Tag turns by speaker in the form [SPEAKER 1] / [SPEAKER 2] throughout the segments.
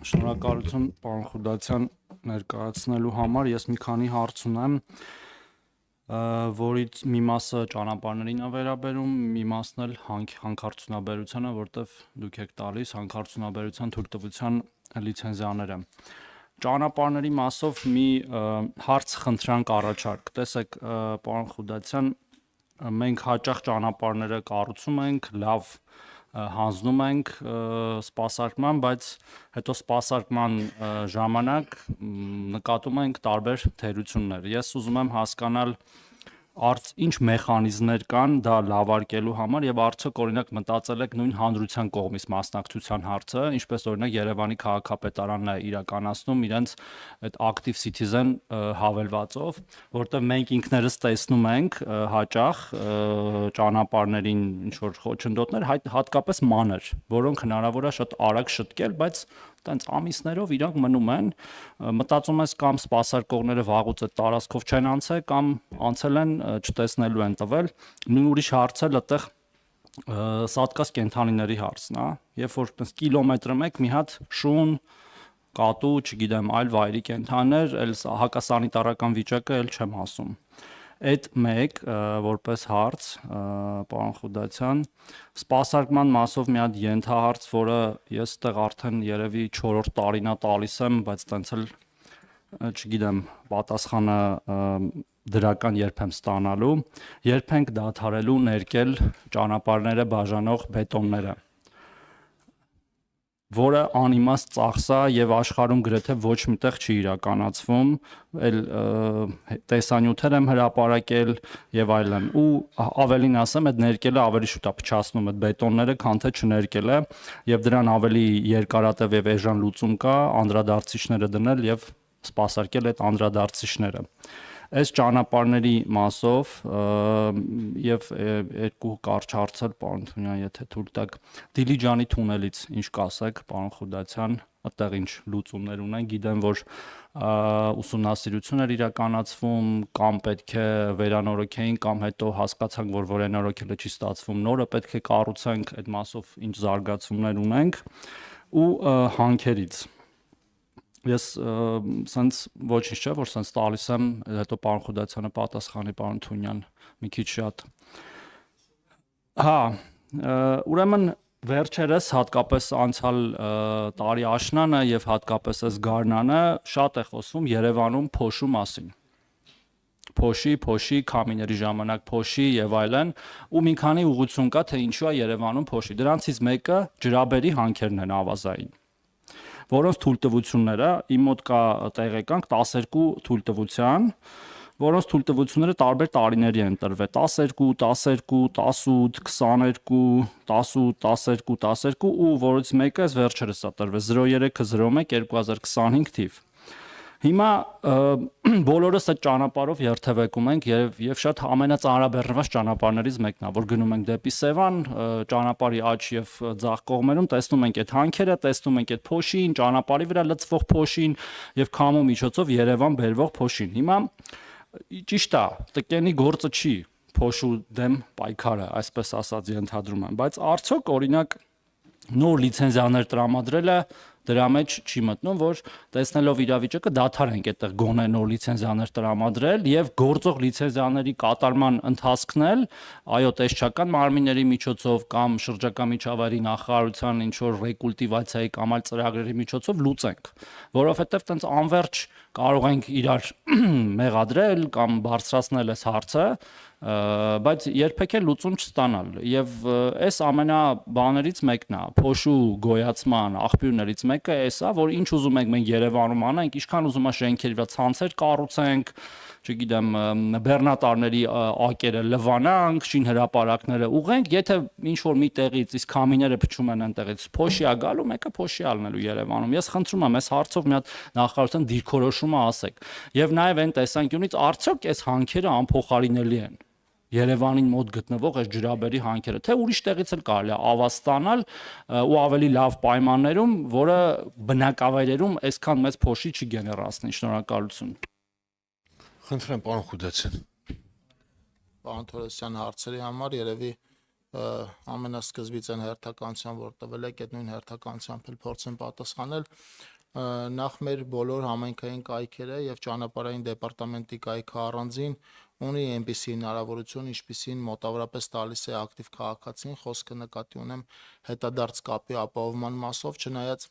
[SPEAKER 1] Շնորհակալություն պարոն Խուդացյան ներկայացնելու համար։ Ես մի քանի հարց ունեմ, որից մի մասը ճանապարհներին է վերաբերում, մի մասն էլ հանքարդյունաբերությանը, որտեղ դուք եք տալիս հանքարդյունաբերության թույլտվության լիցենզիաները։ Ճանապարհների մասով մի հարց խնդրանք առաջարկ։ Տեսեք, պարոն Խուդացյան, մենք հաճախ ճանապարհները կառուցում ենք, լավ հանձնում ենք սպասարկման, բայց հետո սպասարկման ժամանակ նկատում ենք տարբեր թերություններ։ Ես ուզում եմ հասկանալ ինչ մեխանիզմներ կան դա լավարկելու համար եւ արդյոք օրինակ մտածել եք նույն հանրության կողմից մասնակցության հարցը, ինչպես օրինակ Երևանի քաղաքապետարանն է իրականացնում իրենց այդ active citizen հավելվածով, որտեղ մենք ինքներս տեսնում ենք հաճախ ճանապարհներին ինչ որ խոչընդոտներ, հատկապես մանր, որոնք հնարավոր է շատ արագ շտկել, բայց տենց ամիսներով իրանք մնում են, մտածում ես կամ սպասարկողները վաղուց այդ տարածքով չեն անցել, կամ անցել են չտեսնելու են տվել։ Նույն ուրիշ հարց էլ այդտեղ սատկած կենդանիների հարցն է, երբ որ կիլոմետրը մեկ մի հատ շուն, կատու, չգիտեմ, այլ վայրի կենդաններ, էլ հակասանիտարական վիճակը էլ չեմ ասում։ Այդ մեկ որպես հարց, պարոն Խուդացյան, սպասարկման մասով մի հատ ենթահարց, որը ես այդտեղ արդեն երևի 4-րդ տարին է տալիս եմ, բայց տենց էլ չգիտեմ, պատասխանը դրական երբ եմ ստանալու, երբ ենք դադարելու ներկել ճանապարհները բաժանող բետոնները, որը անիմաստ ծախս է եւ աշխարհում գրեթե ոչ միտեղ չի իրականացվում, այլ տեսանյութեր եմ հրապարակել եւ այլն, ու ավելին ասեմ, այդ ներկելը ավելի շուտ է փչացնում այդ բետոնները, քան թե չներկելը, եւ դրան ավելի երկարատև եւ էժան լուծում կա անդրադարձիչները դնել եւ սպասարկել այդ անդրադարձիչները։ Այս ճանապարհների մասով եւ երկու կարճ հարցեր, պարոն Թունյան, եթե թույլ տաք, Դիլիջանի թունելից ինչ կասեք, պարոն Խուդացյան, այդտեղ ինչ լուծումներ ունեն, գիտեմ, որ ուսումնասիրություն էր իրականացվում, կամ պետք է վերանորոգեին, կամ հետո հասկացանք, որ վերանորոգելը չի ստացվում, նորը պետք է կառուցենք, այդ մասով ինչ զարգացումներ ունենք, ու հանքերից Ես սենց ոչինչ չէ, որ սենց տալիս եմ, հետո պարոն Խուդացյանը պատասխանի պարոն Թունյան, մի քիչ շատ։ Հա, ուրեմն վերջերս հատկապես անցյալ տարի աշնանը եւ հատկապես այս գարնանը շատ է խոսվում Երևանում փոշու մասին։ Փոշի, քամիների ժամանակ փոշի եւ այլն, ու մի քանի ուղղություն կա, թե ինչու է Երևանում փոշի։ Դրանցից մեկը ջրաբերի հանքերն են ավազային, որոնց թույլտվությունները իմ մոտ կա տեղեկանք 12 թույլտվության, որոնց թույլտվությունները տարբեր տարիների են տրվել 12, 12, 18, 22, 18, 12, 12 ու որից մեկը այս վերջերս է տրվել 03-01-2025 թիվ։ Հիմա բոլորս այդ ճանապարհով երթևեկում ենք եւ շատ ամենածանրաբեռնված ճանապարհներից մեկն է, որ գնում ենք դեպի Սևան, ճանապարհի աջ եւ ձախ կողմերում տեսնում ենք այդ հանքերը, տեսնում ենք այդ փոշին, ճանապարհի վրա լցվող փոշին եւ քամու միջոցով Երևան բերվող փոշին։ Հիմա ճիշտ է, տկենի գործը չի փոշու դեմ պայքարը, այսպես ասած ենթադրում եմ, բայց արդյոք օրինակ նոր լիցենզիաներ տրամադրելը դրա մեջ չի մտնում, որ տեսնելով իրավիճակը դադարենք այդտեղ գոնե նոր լիցենզիաներ տրամադրել եւ գործող լիցենզիաների կատարման ընթացքն էլ, այո, տեսչական մարմինների միջոցով կամ շրջակա միջավայրի նախարարության ինչ որ ռեկուլտիվացիայի կամ այլ ծրագրերի միջոցով լուծենք, որովհետեւ տենց անverջ կարող ենք իրար մեղադրել կամ բարձրացնել այս հարցը, բայց երբեք էլ լուծում չստանալ եւ այս ամենաբաներից մեկն է փոշու գոյացման աղբյուրներից մեկը էսա, որ ինչ ուզում ենք մենք Երևանում անենք, ինչքան ուզում է շենքերի վրա ցանցեր կառուցենք, չգիտեմ, բեռնատարների ակերը լվանանք, շինհրապարակները ուղենք, եթե ինչ որ մի տեղից իսկ քամիները փչում են այնտեղից փոշի է գալու, մեկը փոշի ալնելու Երևանում։ Ես խնդրում եմ այս հարցով մի հատ նախարարության դիրքորոշումը ասեք։ Եվ նաեւ այն տեսանկյունից արդյոք այս հանքերը անփոխարինելի են Երևանին մոտ գտնվող այս ջրաբերի հանքերը, թե ուրիշ տեղից էլ կարելի է ավազ ստանալ ու ավելի լավ պայմաններում, որը բնակավայրերում այսքան մեծ փոշի չի գեներացնի։ Շնորհակալություն։
[SPEAKER 2] Խնդրեմ, պարոն Խուդացյան։
[SPEAKER 3] Պարոն Թորոսյան, հարցերի համար երևի ամենասկզբից այն հերթականության, որ տվել եք, այդ նույն հերթականությամբ էլ փորձեմ պատասխանել։ նախ մեր բոլոր համայնքային կայքերը եւ ճանապարհային դեպարտամենտի կայքը առանձին ունի այնպիսի հնարավորություն, ինչպիսին մոտավորապես տալիս է ակտիվ քաղաքացին, խոսքը նկատի ունեմ հետադարձ կապի ապահովման մասով, չնայած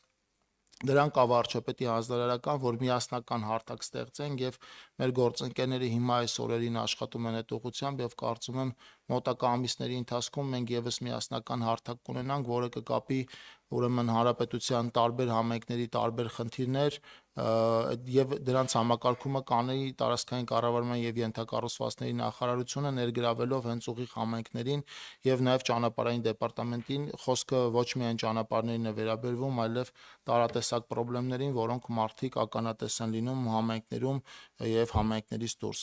[SPEAKER 3] դրան կա վարչապետի հանձնարարական, որ միասնական հարթակ ստեղծեն եւ մեր գործընկերները հիմա այս օրերին աշխատում են այդ ուղղությամբ եւ կարծում եմ մոտակա ամիսների ընթացքում մենք եւս միասնական հարթակ կունենանք, որը կկապի ուրեմն հանրապետության տարբեր համայնքների տարբեր խնդիրներ եւ դրանց համակարգումը կանի տարածքային կառավարման եւ ենթակառուցվածքների նախարարությունը ներգրավելով հենց ուղիղ համայնքներին եւ նաեւ ճանապարհային դեպարտամենտին խոսքը ոչ միայն ճանապարհներին է վերաբերվում, այլև տարատեսակ խնդիրներին, որոնք մարդիկ ականատես են լինում համայնքներում եւ համայնքներից դուրս։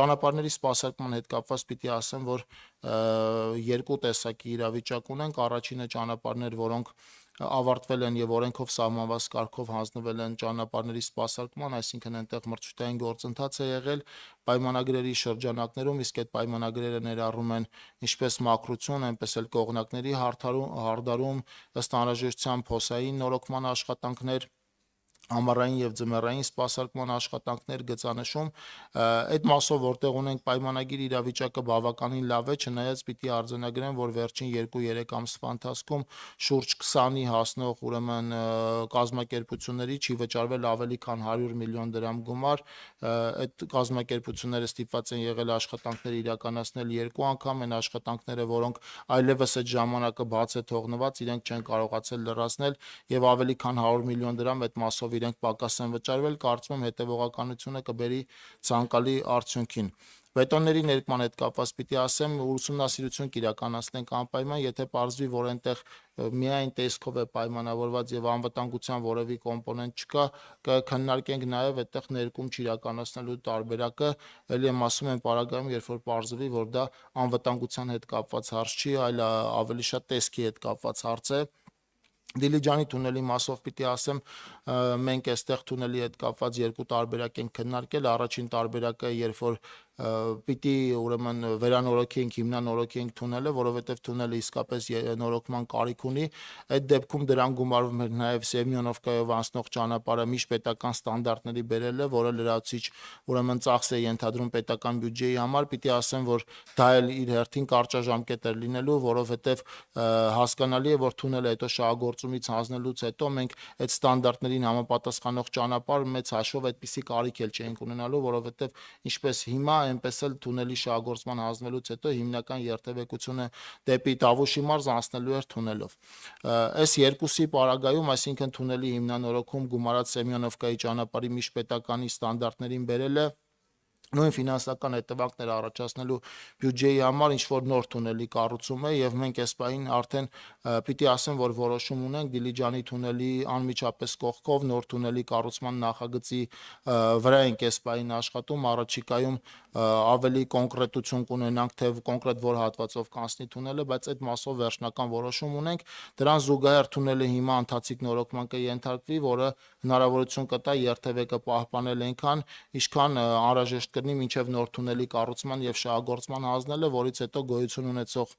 [SPEAKER 3] Ճանապարհների սպասարկման հետ կապված պիտի ասեմ, որ երկու տեսակի իրավիճակ ունենք, առաջինը ճանապարհներ, որոնք ավարտվել են եւ օրենքով սահմանված կարգով հանձնվել են ճանապարհների սպասարկման, այսինքն այնտեղ մրցութային գործընթաց է եղել պայմանագրերի շրջանակներում, իսկ այդ պայմանագրերը ներառում են ինչպես մաքրություն, այնպես էլ կողմնակների հարդարում, ըստ անհրաժեշտության փոսային նորոգման աշխատանքներ, ամառային եւ ձմեռային սպասարկման աշխատանքներ գծանշում այդ մասով որտեղ ունենք պայմանագիր իրավիճակը բավականին լավ է, չնայած պիտի արձանագրեմ, որ վերջին 2-3 ամսվա ընթացքում շուրջ 20-ի հասնող ուրեմն կազմակերպությունների չի վճարվել ավելի քան 100 միլիոն դրամ գումար, այդ կազմակերպությունները ստիպված են եղել աշխատանքներ իրականացնել երկու անգամ, այն աշխատանքները, որոնք այլևս այդ ժամանակը բաց է թողնված, իրենք չեն կարողացել լրացնել եւ ավելի քան 100 միլիոն դրամ այդ մասով իրենք պակաս են վճարվել, կարծում եմ հետևողականությունը կբերի ցանկալի արդյունքին։ Բետոնների ներկման հետ կապված պիտի ասեմ, ուսումնասիրություն կիրականացնենք անպայման, եթե պարզվի, որ այնտեղ միայն տեսքով է պայմանավորված եւ անվտանգության որևէ կոմպոնենտ չկա, կքննարկենք նաեւ այդտեղ ներկում չիրականացնելու տարբերակը, ելի եմ ասում եմ պարագայում, երբ որ պարզվի, որ դա անվտանգության հետ կապված հարց չի, այլ ավելի շատ տեսքի հետ կապված հարց է։ Դիլիջանի թունելի մասով պիտի ասեմ, մենք այստեղ թունելի հետ կապված երկու տարբերակ ենք քննարկել, առաջին տարբերակը, երբ որ պիտի ուրեմն վերանորոգենք, հիմնանորոգենք թունելը, որովհետև թունելը իսկապես նորոգման կարիք ունի, այդ դեպքում դրան գումարվում էր նաև Սեմյոնովկայով անցնող ճանապարհը միջպետական ստանդարտների բերելը, որը լրացուցիչ ուրեմն ծախս է ենթադրում պետական բյուջեի համար, պիտի ասեմ, որ դա էլ իր հերթին կարճաժամկետ էր լինելու, որովհետև հասկանալի է, որ թունելը հետո շահագործումից հանձնելուց հետո մենք այդ ստանդարտներին համապատասխանող ճանապարհ մեծ հաշվով այդպիսի կարիք էլ չենք ունենալու, որովհետև ինչպես հիմա այնպես էլ թունելի շահագործման հանձնելուց հետո հիմնական երթևեկությունը դեպի Տավուշի մարզ անցնելու էր թունելով։ Այս երկուսի պարագայում, այսինքն թունելի հիմնանորոգում գումարած Սեմյոնովկայի ճանապարհի միջպետականի ստանդարտներին բերելը նույն ֆինանսական հետևանքներ առաջացնելու բյուջեի համար ինչ որ նոր թունելի կառուցում է եւ մենք այս պահին արդեն պիտի ասեմ, որ որոշում ունենք Դիլիջանի թունելի անմիջապես կողքով նոր թունելի կառուցման նախագծի վրա ենք այս պահին աշխատում, առաջիկայում ավելի կոնկրետություն կունենանք, թե կոնկրետ որ հատվածով կանցնի թունելը, բայց այդ մասով վերջնական որոշում ունենք։ Դրան զուգահեռ թունելը հիմա ընթացիկ նորոգման կենթարկվի, որը հնարավորություն կտա երթևեկը պահպանել այնքան, ինչքան անհրաժեշտ կլինի մինչև նոր թունելի կառուցման եւ շահագործման հանձնելը, որից հետո գոյություն ունեցող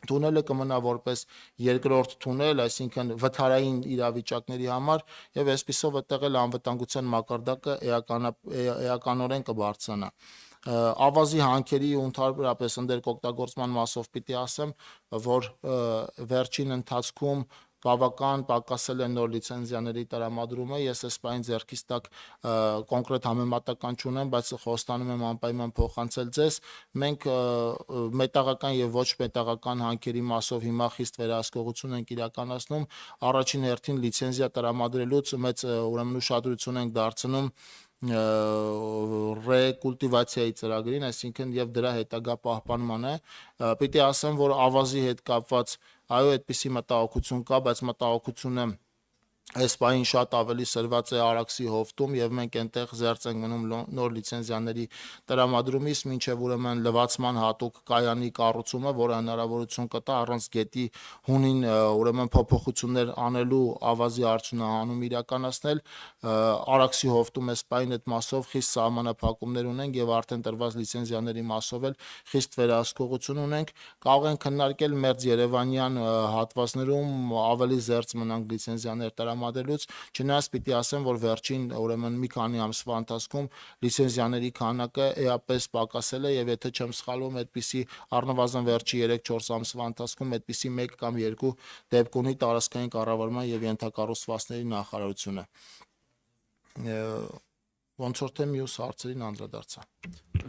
[SPEAKER 3] թունելը կմնա որպես երկրորդ թունել, այսինքն վթարային իրավիճակների համար եւ այսպիսով այդտեղ էլ անվտանգության մակարդակը էականորեն կբարձրանա։ Ավազի հանքերի ու ընդհանրապես ընդերկօգտագործման մասով պիտի ասեմ, որ վերջին ընթացքում բավական պակասել է նոր լիցենզիաների տրամադրումը, ես այս պահին ձեռքից տակ կոնկրետ համեմատական չունեմ, բայց խոստանում եմ անպայման փոխանցել ձեզ։ Մենք մետաղական եւ ոչ մետաղական հանքերի մասով հիմա խիստ վերահսկողություն ենք իրականացնում, առաջին հերթին լիցենզիա տրամադրելուց մեծ ուրեմն ուշադրություն ենք դարձնում ռեկուլտիվացիայի ծրագրին, այսինքն եւ դրա հետագա պահպանմանը։ Պիտի ասեմ, որ ավազի հետ կապված այո, այդպիսի մտահոգություն կա, բայց մտահոգությունը այս պահին շատ ավելի սրված է Արաքսի հովտում եւ մենք այնտեղ զերծ ենք մնում նոր լիցենզիաների տրամադրումից, մինչեւ ուրեմն լվացման հատուկ կայանի կառուցումը, որը հնարավորություն կտա առանց գետի հունին ուրեմն փոփոխություններ անելու ավազի արդյունահանում իրականացնել։ Արաքսի հովտում այս պահին այդ մասով խիստ սահմանափակումներ ունենք եւ արդեն տրված լիցենզիաների մասով էլ խիստ վերահսկողություն ունենք։ Կարող ենք քննարկել մերձ Երևանյան հատվածներում ավելի զերծ մնանք լիցենզիաներ տրամադրելուց, չնայած պիտի ասեմ, որ վերջին ուրեմն մի քանի ամսվա ընթացքում լիցենզիաների քանակը էապես պակասել է եւ եթե չեմ սխալվում, այդպիսի առնվազն վերջի 3-4 ամսվա ընթացքում այդպիսի 1 կամ 2 դեպք ունի տարածքային կառավարման եւ ենթակառուցվածքների նախարարությունը։ Ոնց որ թե մյուս հարցերին անդրադարձա։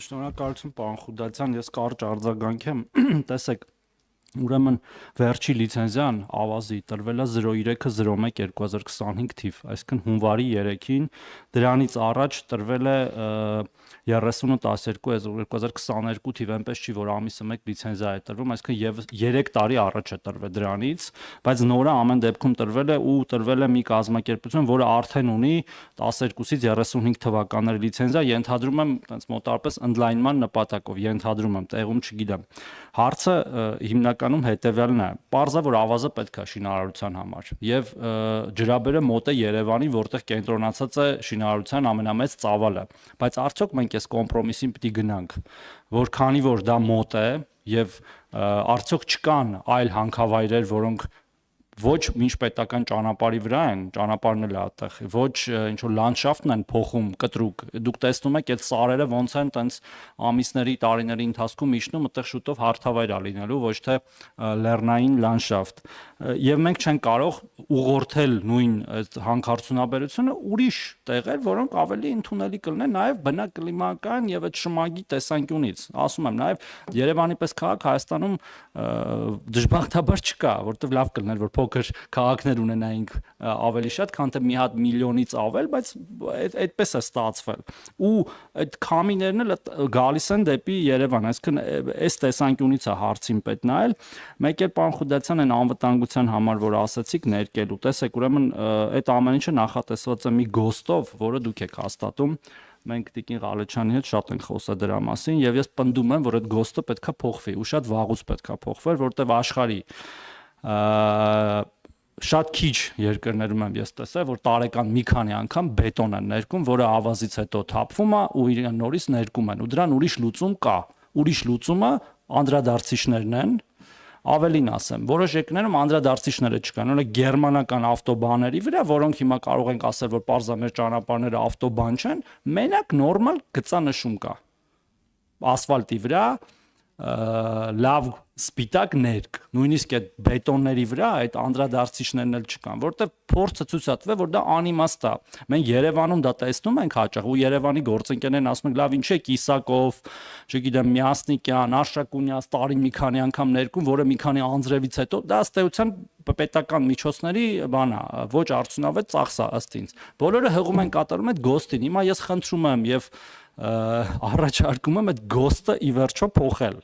[SPEAKER 1] Շնորհակալություն, պարոն Խուդացյան, ես կարճ արձագանքեմ, տեսեք, ուրեմն վերջի լիցենզիան ավազի տրվել է 03/01/2025 թիվ, այսինքն հունվարի 3-ին, դրանից առաջ տրվել է 30/12/2022 թիվ, այնպես չի, որ ամիսը մեկ լիցենզիա է տրվում, այսինքն եւ 3 տարի առաջ է տրվել դրանից, բայց նորը ամեն դեպքում տրվել է ու տրվել է մի կազմակերպություն, որը արդեն ունի 12-ից 35 թվականների լիցենզիա, ենթադրում եմ, այնպես մոտավորապես ընդլայնման նպատակով, ենթադրում եմ, տեղում չգիտեմ։ Հարցը հիմնականում հետևյալն է. պարզ է, որ ավազը պետք է շինարարության համար եւ ջրաբերը մոտ է Երևանի, որտեղ կենտրոնացած է շինարարության ամենամեծ ծավալը, բայց արդյոք մենք այս կոմպրոմիսին պիտի գնանք, որ քանի որ դա մոտ է եւ արդյոք չկան այլ հանքավայրեր, որոնք ոչ միջպետական ճանապարհի վրա են, ճանապարհն էլ է այդտեղ, ոչ ինչ որ լանդշաֆտն են փոխում կտրուկ։ Դուք տեսնում եք, այդ սարերը ոնց են տենց ամիսների, տարիների ընթացքում իջնում, այդտեղ շուտով հարթավայր է լինելու, ոչ թե լեռնային լանդշաֆտ։ Եվ մենք չենք կարող ուղղորդել նույն հանքարդյունաբերությունը ուրիշ տեղեր, որոնք ավելի ընդունելի կլինեն նաև բնակլիմական եւ այդ շմագի տեսանկյունից։ Ասում եմ, նաև Երևանի պես քաղաք Հայաստանում դժբախտաբար չկա, որտեղ լավ կլիներ, որ փոքր քաղաքներ ունենայինք ավելի շատ, քան թե մի հատ միլիոնից ավել, բայց այդպես է ստացվել։ Ու այդ քամիներն էլ գալիս են դեպի Երևան, այսինքն այս տեսանկյունից է հարցին պետք նայել։ Մեկ էլ պարոն Խուդացյան, այն անվտանգության համար, որ ասացիք ներկելու, տեսեք, ուրեմն այդ ամեն ինչը նախատեսված է մի գոստով, որը դուք եք հաստատում։ Մենք Տիկին Ղալեչյանի հետ շատ ենք խոսել դրա մասին եւ ես պնդում եմ, որ այդ գոստը պետքա փոխվի ու շատ վաղուց պետքա փոխվեր, որտեվ աշխարհի շատ քիչ երկրներում եմ ես տեսել, որ տարեկան մի քանի անգամ բետոն են ներկում, որը ավազից հետո թափվում է ու իրեն նորից ներկում են ու դրան ուրիշ լուծում կա։ Ուրիշ լուծումը անդրադարձիչներն են, ավելին ասեմ, որոշ երկրներում անդրադարձիչները չկան, օրինակ գերմանական ավտոբանների վրա, որոնք հիմա կարող ենք ասել, որ պարզա մեր ճանապարհները ավտոբան չեն, մենակ նորմալ գծանշում կա։ Ասֆալտի վրա լավ սպիտակ ներկ, նույնիսկ այդ բետոնների վրա այդ անդրադարձիչներն էլ չկան, որտեղ փորձը ցույց է տվել, որ դա անիմաստ է։ Մենք Երևանում դա տեսնում ենք հաճախ ու Երևանի գործընկերներն ասում են, լավ, ինչ է Կիսակով, չգիտեմ, Միասնիկյան, Արշակունյաց տարին մի քանի անգամ ներկում, որը մի քանի անձրևից հետո դա ըստ էության պետական միջոցների բան է, ոչ արդյունավետ ծախս է ըստ ինձ։ Բոլորը հղում են կատարում այդ գոստին։ Հիմա ես խնդրում եմ եւ առաջարկում եմ այդ գոստը ի վերջո փոխել,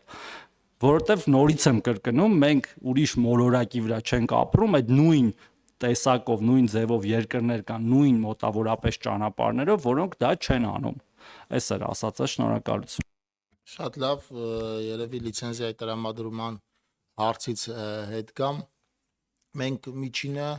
[SPEAKER 1] որովհետև նորից եմ կրկնում, մենք ուրիշ մոլորակի վրա չենք ապրում, այդ նույն տեսակով, նույն ձևով երկրներ կան, նույն մոտավորապես ճանապարհներով, որոնք դա չեն անում։ Այս էր ասածը, շնորհակալություն։
[SPEAKER 3] Շատ լավ, երևի լիցենզիայի տրամադրման հարցից հետ կամ մենք միջինը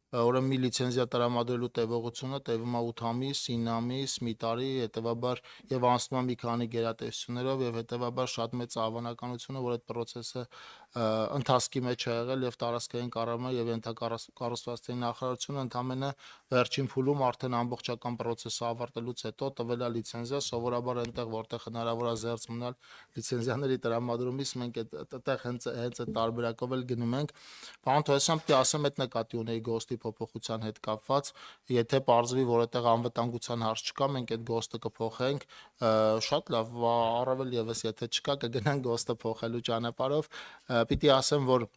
[SPEAKER 3] ուրեմն մի լիցենզիա տրամադրելու տևողությունը տևում է 8 ամիս, 9 ամիս, մի տարի, հետեւաբար եւ անցնում է մի քանի գերատեսչություններով եւ հետեւաբար շատ մեծ հավանականությունը, որ այդ process-ը ընթացքի մեջ է եղել եւ տարածքային կառավարման եւ ենթակառուցվածքների նախարարությունը ընդամենը վերջին փուլում արդեն ամբողջական process-ը ավարտելուց հետո տվել է լիցենզիա, սովորաբար այնտեղ որտեղ հնարավոր է զերծ մնալ լիցենզիաների տրամադրումից մենք այդտեղ հենց այդ տարբերակով էլ գնում ենք։ Պարոն Թովսյան, պիտի ասեմ, այդ նկատի ունեի գոստի փոփոխության հետ կապված, եթե պարզվի, որ այդտեղ անվտանգության հարց չկա, մենք այդ գոստը կփոխենք, շատ լավ, առավել եւս եթե չկա, կգնանք գոստը փոխելու ճանապարհով, պիտի ասեմ, որ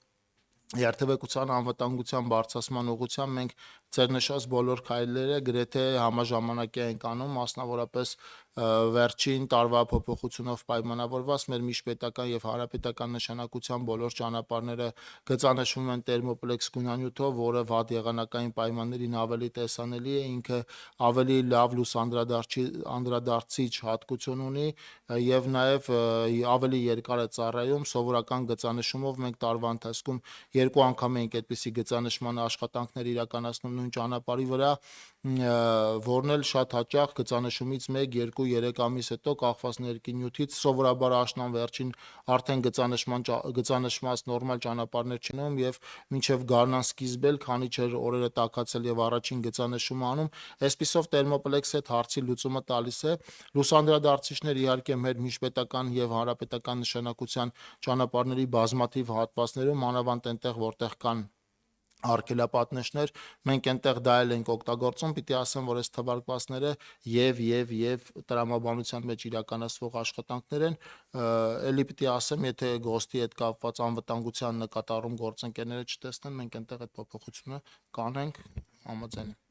[SPEAKER 3] երթևեկության անվտանգության բարձրացման ուղղությամբ մենք ձեր նշած բոլոր քայլերը գրեթե համաժամանակի ենք անում, մասնավորապես վերջին տարվա փոփոխությունով պայմանավորված մեր միջպետական եւ հանրապետական նշանակության բոլոր ճանապարհները գծանշվում են տերմոպլեքս գունանյութով, որը վատ եղանակային պայմաններին ավելի տեսանելի է, ինքը ավելի լավ լուսանդրադարձիչ հատկություն ունի եւ նաեւ ավելի երկար է ծառայում, սովորական գծանշումով մենք տարվա ընթացքում 2 անգամ ենք այդպիսի գծանշման աշխատանքներ իրականացնում նույն ճանապարհի վրա, որն էլ շատ հաճախ գծանշումից 1, 2, 3 ամիս հետո կախված ներքի նյութից սովորաբար աշնան վերջին արդեն գծանշված նորմալ ճանապարհներ չնայում եւ մինչեւ գարնան սկիզբ էլ քանի չէր օրերը տաքացել եւ առաջին գծանշումը անում, այսպիսով Thermoplex-ը այդ հարցի լուծումը տալիս է։ Լուսանդրադարձիչներ իհարկե մեր միջպետական եւ հանրապետական նշանակության ճանապարհների բազմաթիվ հատվածներում, մանավանդ այնտեղ որտեղ կան արգելապատնեշներ, մենք այնտեղ դա էլ ենք օգտագործում, պիտի ասեմ, որ այս թվարկվածները եւ տրամաբանության մեջ իրականացվող աշխատանքներ են, ելի պիտի ասեմ, եթե գոստի հետ կապված անվտանգության նկատառում գործընկերները չտեսնեն, մենք այնտեղ այդ փոփոխությունը կանենք, համաձայն եմ։